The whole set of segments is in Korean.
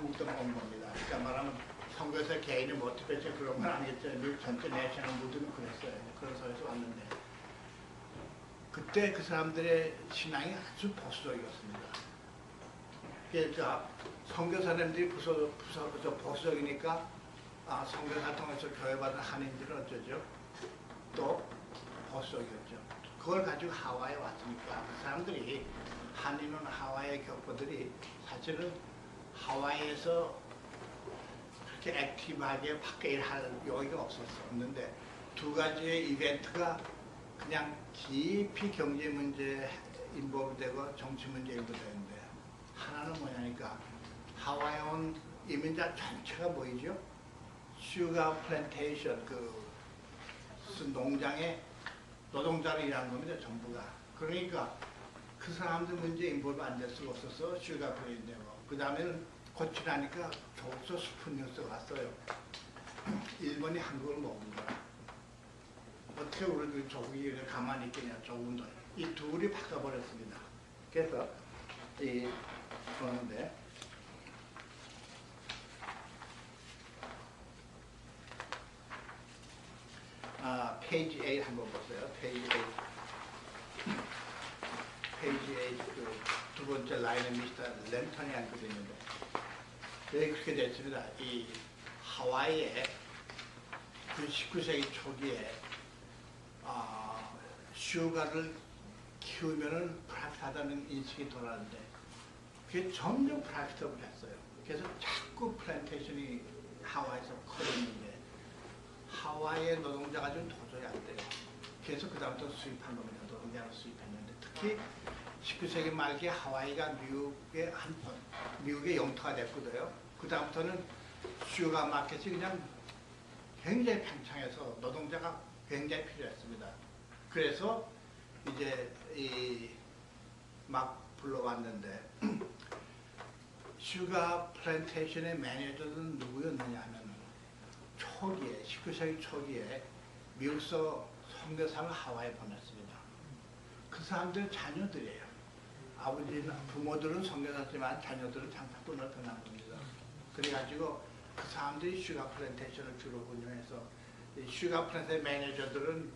한국도 온 겁니다. 그러니까 말하면 선거에서 개인의 모티베이션 그런 건 아니겠죠. 미국 전체 내셔널 무드는 그랬어요. 그런 사회에서 왔는데 그때 그 사람들의 신앙이 아주 보수적이었습니다. 그러니까 선교사님들이 보수적이니까 선교사 통해서 교회받은 한인들은 어쩌죠? 또 보수적이었죠. 그걸 가지고 하와이에 왔으니까 그 사람들이 한인은 하와이의 교포들이 사실은 하와이에서 그렇게 액티브하게 밖에 일할 여유가 없었는데 두 가지의 이벤트가 그냥 깊이 경제 문제에 인볼브되고 정치 문제에 인볼브되는데 하나는 뭐냐니까 하와이에 온 이민자 전체가 보이죠? 슈가 플랜테이션 그 농장에 노동자로 일하는 겁니다. 전부가. 그러니까 그 사람들 문제에 인볼브 안 될 수가 없어서 슈가 플랜테이션 그 다음에는 고치라니까 조국서 슬픈 뉴스가 왔어요. 일본이 한국을 먹은 거야. 어떻게 우리들 조국이 가만히 있겠냐, 조국도. 이 둘이 바꿔버렸습니다. 그래서, 그러는데, 페이지 8 한번 보세요. 페이지 8. 페이지 8, 두 번째 라인에 미스터 랜턴이 앉게 있는데, 여기 그렇게 됐습니다. 이 하와이에 그 19세기 초기에 슈가를 키우면은 프락하다는 인식이 돌았는데 그게 점점 프락스업을 했어요. 그래서 자꾸 플랜테이션이 하와이에서 커졌는데 하와이의 노동자가 좀 도저히 안 돼요. 그래서 그 다음부터 수입한 겁니다. 노동자를 수입했는데 특히 19세기 말기에 하와이가 미국의 영토가 됐거든요. 그 다음부터는 슈가 마켓이 그냥 굉장히 팽창해서 노동자가 굉장히 필요했습니다. 그래서 이제 막 불러왔는데 슈가 플랜테이션의 매니저는 누구였느냐 하면 초기에 19세기 초기에 미국서 선교사를 하와이에 보냈습니다. 그 사람들은 자녀들이에요. 아버지는 부모들은 선교사지만 자녀들은 장사꾼을 변한 겁니다. 그래가지고 그 사람들이 슈가 플랜테이션을 주로 운영해서 슈가 플랜테이션 매니저들은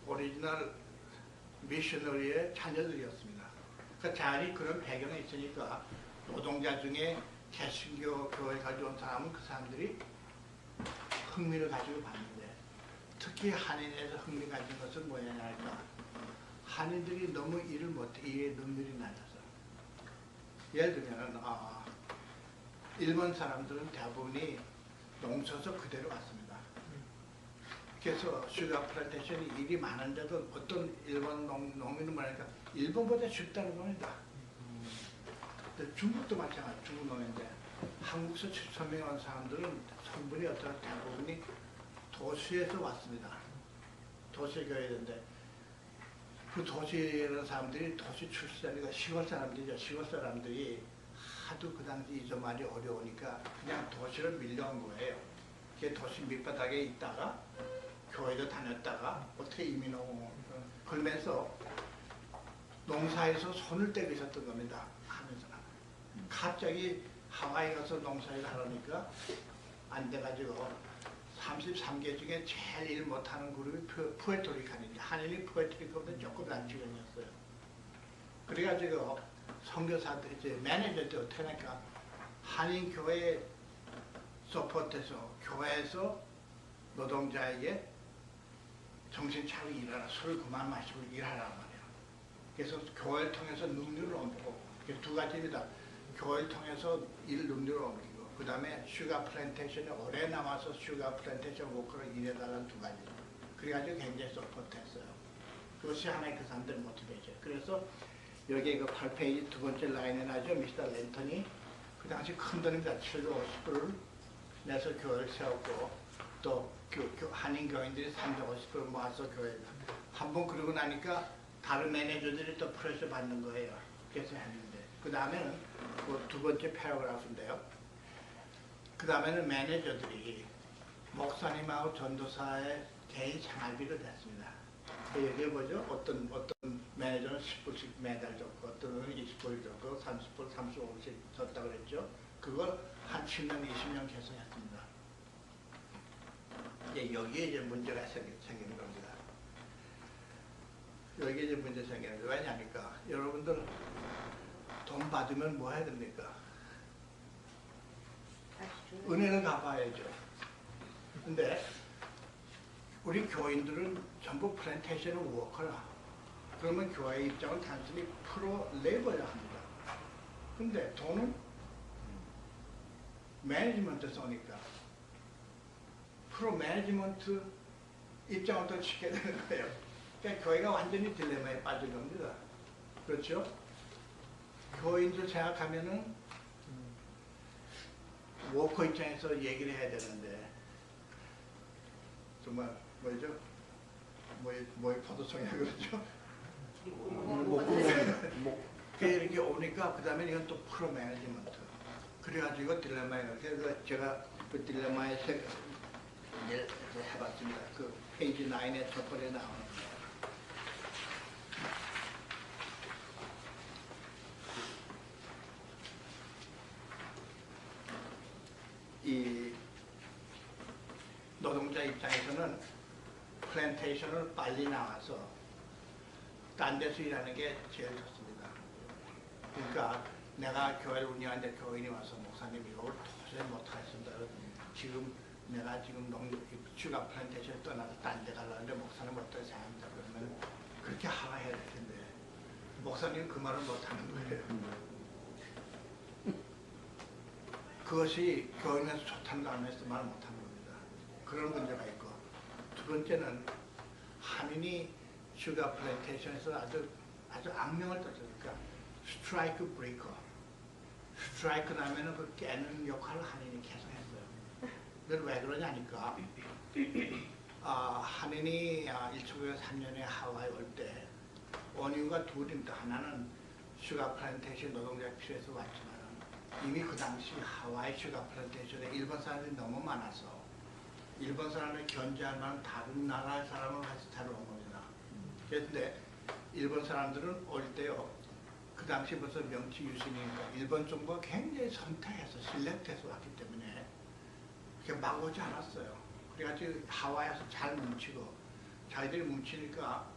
오리지널 미셔너리의 자녀들이었습니다. 그러니까 자연히 그런 배경이 있으니까 노동자 중에 개신교 교회 가져온 사람은 그 사람들이 흥미를 가지고 봤는데 특히 한인에서 흥미 가진 것은 뭐냐 할까 한인들이 너무 일을 못해 일의 능률이 낮아서 예를 들면 일본 사람들은 대부분이 농서서 그대로 왔습니다. 그래서 슈가 플랜테이션이 일이 많은데도 어떤 일본 농민은 뭐랄까 일본보다 쉽다는 겁니다. 중국도 마찬가지 중국 농인데 한국에서 7,000명 온 사람들은 성분이 어쩌나 대부분이 도시에서 왔습니다. 도시에 교회인데 그 도시에 있는 사람들이 도시 출신이니까 시골 사람들이죠. 시골 사람들이 하도 그 당시 이전말이 어려우니까 그냥 도시를 밀려온 거예요. 그 도시 밑바닥에 있다가 교회도 다녔다가 어떻게 이민 오고 그러면서 농사에서 손을 떼고 있었던 겁니다. 하면서 갑자기 하와이 가서 농사를 하려니까 안 돼가지고 33개 중에 제일 일 못하는 그룹이 푸에토리칸인데 한인이 푸에토리칸보다 조금 난주변이었어요. 그래가지고 선교사들 이제 매니저들 어떻게 하니까 한인 교회에 서포트해서 교회에서 노동자에게 정신 차리고 일하라, 술 그만 마시고 일하라고 말이에요. 그래서 교회를 통해서 능률을 옮기고 두 가지입니다. 교회를 통해서 일 능률을 옮기고 그 다음에 슈가 플랜테이션에 오래 남아서 슈가 플랜테이션 워커로 일해달라는 두 가지. 그래가지고 굉장히 서포트했어요. 그것이 하나의 그 사람들의 모티베이션. 그래서 여기 그 8페이지 두 번째 라인에 나죠. 미스터 랜턴이 그 당시 큰 돈입니다. 750불을 내서 교회를 세웠고 또 한인 교인들이 350불 모아서 교회 한번 그러고 나니까 다른 매니저들이 또 프레셔 받는 거예요. 그래서 했는데 그 다음에는 그 두 번째 패러그래프인데요. 그 다음에는 매니저들이 목사님하고 전도사의 개인 생활비를 냈습니다. 여기 보죠. 어떤 매니저는 10불씩 매달 줬고 어떤 20불 줬고 30불, 35불씩 줬다고 그랬죠. 그걸 한 10년, 20년 계속했습니다. 여기에 이제 문제가 생기는 겁니다. 여기에 이제 문제 생기는 거예요. 왜냐니까 여러분들 돈 받으면 뭐 해야 됩니까? 은혜를 갚아야죠. 근데 우리 교인들은 전부 플랜테이션 워커라. 그러면 교회 입장은 단순히 프로 레이버야 합니다. 근데 돈은 매니지먼트 쏘니까 프로 매니지먼트 입장을 또 지켜야 되는 거예요. 그러니까 교회가 완전히 딜레마에 빠진 겁니다. 그렇죠? 교인들 생각하면은 워커 입장에서 얘기를 해야 되는데 정말 뭐죠? 뭐의 포도송이라 그러죠? 이렇게 오니까 그 다음에 이건 또 프로 매니지먼트. 그래가지고 딜레마예요. 그래서 제가 그 딜레마에 해봤습니다. 그 페이지 9에 첫 번에 나오는 거. 이 노동자 입장에서는 플랜테이션을 빨리 나와서 딴 데서 일하는 게 제일 좋습니다. 그러니까 내가 교회를 운영하는데 교인이 와서 목사님 이걸 도저히 못하겠습니다. 내가 지금 슈가 플랜테이션 떠나서 딴 데 가려는데 목사님 어떻게 생각합니까? 그러면 그렇게 하라해야 될 텐데 목사님은 그 말을 못하는 거예요. 그것이 교인에서 좋다는 거 알면서 말 못하는 겁니다. 그런 문제가 있고 두 번째는 한인이 슈가 플랜테이션에서 아주 악명을 떨쳤으니까 스트라이크 브레이커. 스트라이크 나면은 그 깨는 역할을 한인이 계속 했어요. 그건 왜 그러냐니까 한인이 1903년에 하와이 올 때 온 이유가 둘입니다. 하나는 슈가 플랜테이션 노동자가 필요해서 왔지만 이미 그 당시 하와이 슈가 플랜테이션에 일본 사람들이 너무 많아서 일본 사람을 견제할 만한 다른 나라의 사람을 같이 데려온 겁니다. 그런데 일본 사람들은 올 때요. 그 당시 벌써 명치 유신이니까 일본 정부가 굉장히 선택해서 실렉해서 왔기 때문에 그렇게 막 오지 않았어요. 그래가지고 하와이에서 잘 뭉치고 자기들이 뭉치니까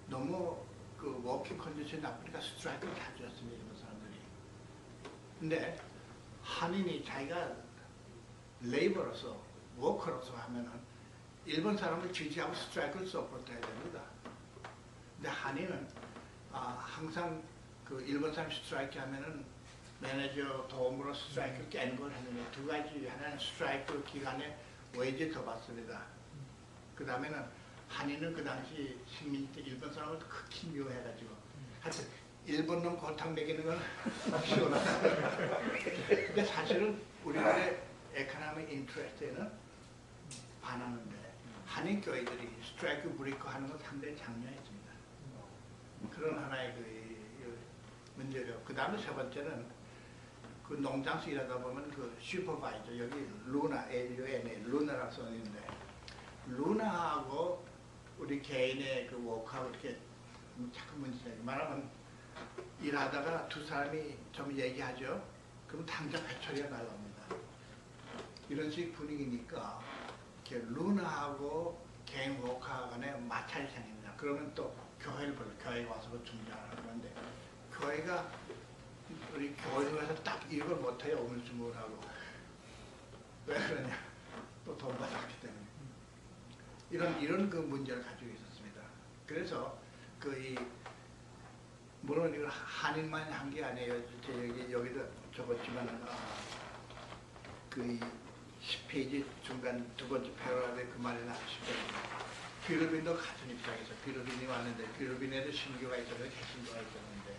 너무 그 워킹 컨디션이 나쁘니까 스트라이크를 다 줬습니다. 일본 사람들이. 근데 한인이 자기가 레이버로서 워커로서 하면은 일본 사람을 지지하고 스트라이크를 서포트해야 됩니다. 근데 한인은 항상 그 일본 사람 스트라이크 하면은 매니저 도움으로 스트라이크를 깬 걸 했는데 두 가지. 하나는 스트라이크 기간에 웨이지 더 받습니다. 그 다음에는 한인은 그 당시 식민지 때 일본 사람을 극히 미워해가지고 하여튼 일본 놈 골탕 먹이는 건 시원하다. 근데 사실은 우리나라의 에코노미 인트레스트에는 반하는데 한인 교회들이 스트라이크 브레이커 하는 건 상당히 장려했습니다. 그런 하나의 그 문제죠. 그 다음에 세 번째는 그 농장에서 일하다 보면 그 슈퍼바이저 여기 루나 LUNA 루나라고 써있는데 루나하고 우리 개인의 그 워크하고 이렇게 자꾸 문제죠. 말하면 일하다가 두 사람이 좀 얘기하죠. 그럼 당장 회초리가 날라옵니다. 이런 식 분위기니까 이렇게 루나하고 개인 워크하고 간에 마찰이 생깁니다. 그러면 또 교회를 불러 교회에 와서 중재하라고 그러는데 교회가 우리 교회에서 딱 이걸 못해요. 우물쭈물하고. 왜 그러냐. 또 돈 받았기 때문에. 이런 그 문제를 가지고 있었습니다. 그래서 물론 이걸 한인만 한 게 아니에요. 여기도 적었지만 그 10페이지 중간 두 번째 패러그래프에 그 말이 나오시고 필리핀도 같은 입장에서 필리핀이 왔는데 필리핀에도 신교가 있었는데 개신교가 있었는데